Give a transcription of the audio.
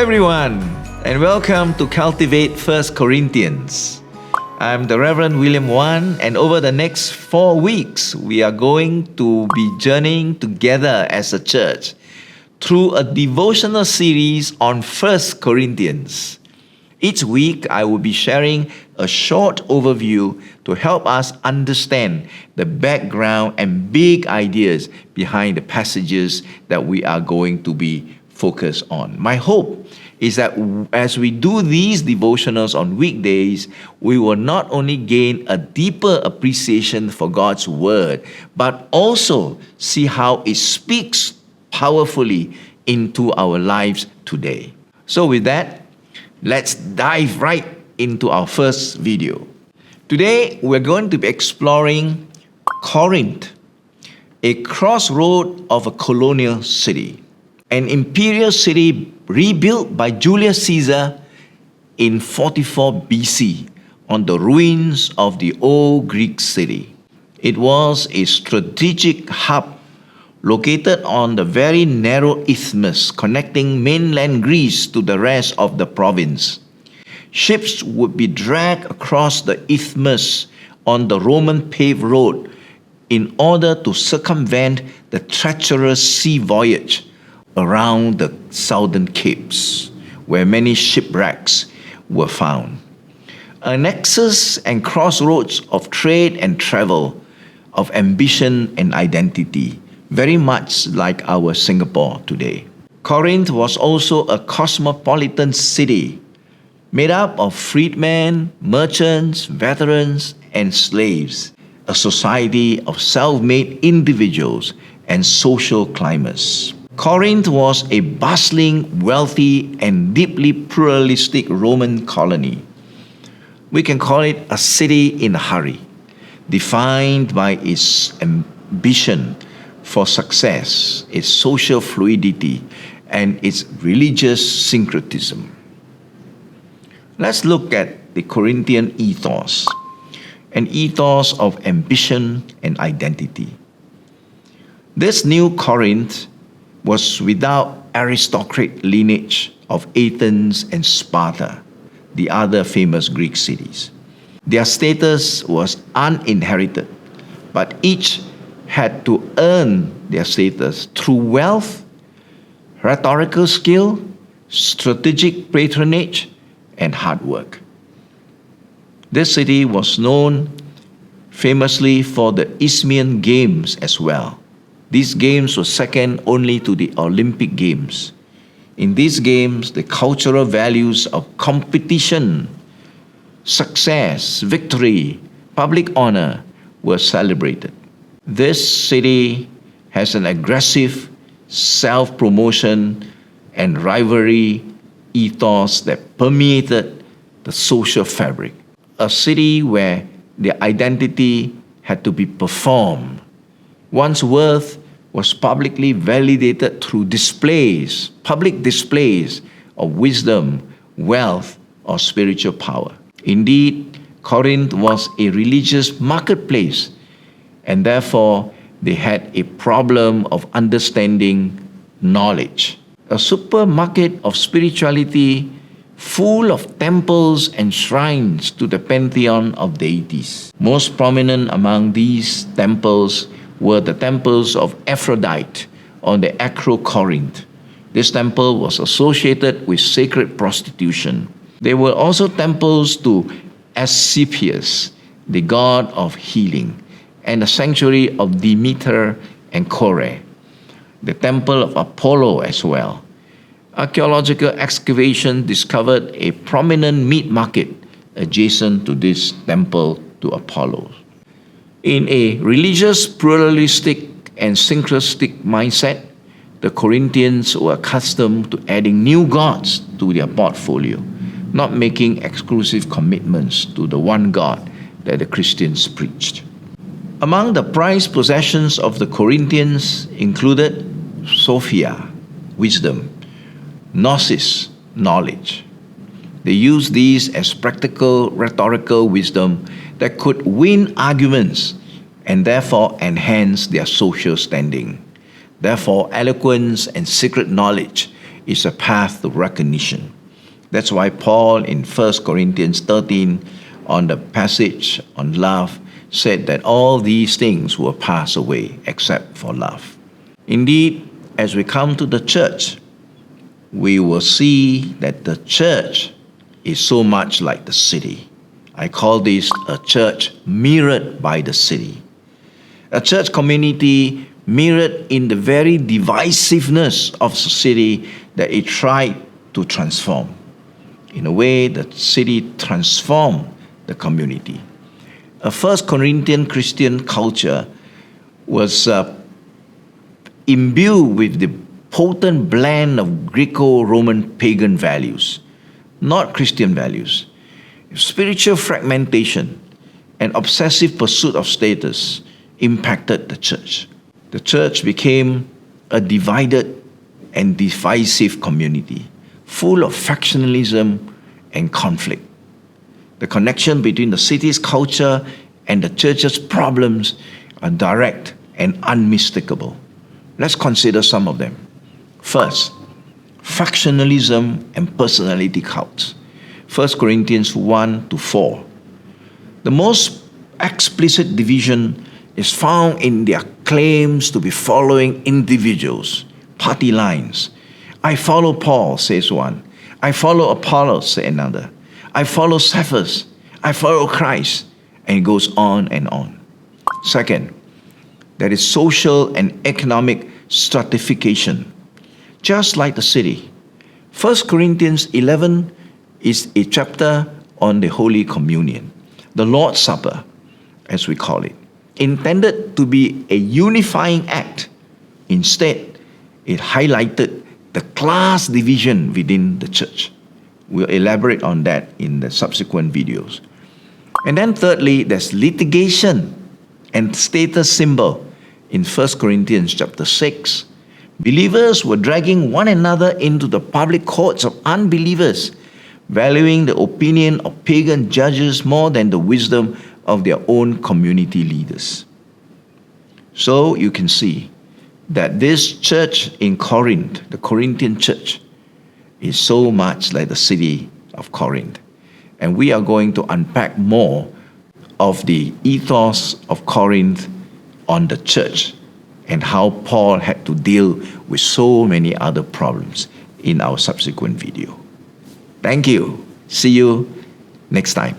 everyone, and welcome to Cultivate 1 Corinthians. I'm the Reverend William Wan, and over the next 4 weeks, we are going to be journeying together as a church through a devotional series on 1 Corinthians. Each week, I will be sharing a short overview to help us understand the background and big ideas behind the passages that we are going to be focused on. My hope is that as we do these devotionals on weekdays, we will not only gain a deeper appreciation for God's Word, but also see how it speaks powerfully into our lives today. So with that, let's dive right into our first video. Today, we're going to be exploring Corinth, a crossroad of a colonial city, an imperial city rebuilt by Julius Caesar in 44 BC on the ruins of the old Greek city. It was a strategic hub located on the very narrow isthmus connecting mainland Greece to the rest of the province. Ships would be dragged across the isthmus on the Roman paved road in order to circumvent the treacherous sea voyage around the southern capes, where many shipwrecks were found. A nexus and crossroads of trade and travel, of ambition and identity, very much like our Singapore today. Corinth was also a cosmopolitan city made up of freedmen, merchants, veterans, and slaves, a society of self-made individuals and social climbers. Corinth was a bustling, wealthy, and deeply pluralistic Roman colony. We can call it a city in a hurry, defined by its ambition for success, its social fluidity, and its religious syncretism. Let's look at the Corinthian ethos, an ethos of ambition and identity. This new Corinth was without aristocratic lineage of Athens and Sparta, the other famous Greek cities. Their status was uninherited, but each had to earn their status through wealth, rhetorical skill, strategic patronage, and hard work. This city was known famously for the Isthmian Games as well. These games were second only to the Olympic Games. In these games, the cultural values of competition, success, victory, public honor were celebrated. This city has an aggressive self-promotion and rivalry ethos that permeated the social fabric. A city where their identity had to be performed. One's worth was publicly validated through public displays of wisdom, wealth, or spiritual power. Indeed, Corinth was a religious marketplace, and therefore they had a problem of understanding knowledge. A supermarket of spirituality full of temples and shrines to the pantheon of deities. Most prominent among these temples were the temples of Aphrodite on the Acro-Corinth. This temple was associated with sacred prostitution. There were also temples to Asclepius, the god of healing, and the sanctuary of Demeter and Kore, the temple of Apollo as well. Archaeological excavation discovered a prominent meat market adjacent to this temple to Apollo. In a religious, pluralistic, and syncretistic mindset, the Corinthians were accustomed to adding new gods to their portfolio, not making exclusive commitments to the one God that the Christians preached. Among the prized possessions of the Corinthians included Sophia, wisdom, Gnosis, knowledge. They used these as practical rhetorical wisdom that could win arguments and therefore enhance their social standing. Therefore, eloquence and secret knowledge is a path to recognition. That's why Paul in 1 Corinthians 13 on the passage on love said that all these things will pass away except for love. Indeed, as we come to the church, we will see that the church is so much like the city. I call this a church mirrored by the city. A church community mirrored in the very divisiveness of the city that it tried to transform. In a way, the city transformed the community. A first Corinthian Christian culture was imbued with the potent blend of Greco-Roman pagan values, not Christian values. Spiritual fragmentation and obsessive pursuit of status impacted the church. The church became a divided and divisive community, full of factionalism and conflict. The connection between the city's culture and the church's problems are direct and unmistakable. Let's consider some of them. First, factionalism and personality cults. 1 Corinthians 1-4. The most explicit division is found in their claims to be following individuals, party lines. I follow Paul, says one. I follow Apollos, says another. I follow Cephas. I follow Christ. And it goes on and on. Second, there is social and economic stratification, just like the city. 1 Corinthians 11 is a chapter on the Holy Communion, the Lord's Supper, as we call it, intended to be a unifying act. Instead, it highlighted the class division within the church. We'll elaborate on that in the subsequent videos. And then thirdly, there's litigation and status symbol. In 1 Corinthians chapter 6, believers were dragging one another into the public courts of unbelievers, valuing the opinion of pagan judges more than the wisdom of their own community leaders. So you can see that this church in Corinth, the Corinthian church, is so much like the city of Corinth. And we are going to unpack more of the ethos of Corinth on the church and how Paul had to deal with so many other problems in our subsequent video. Thank you. See you next time.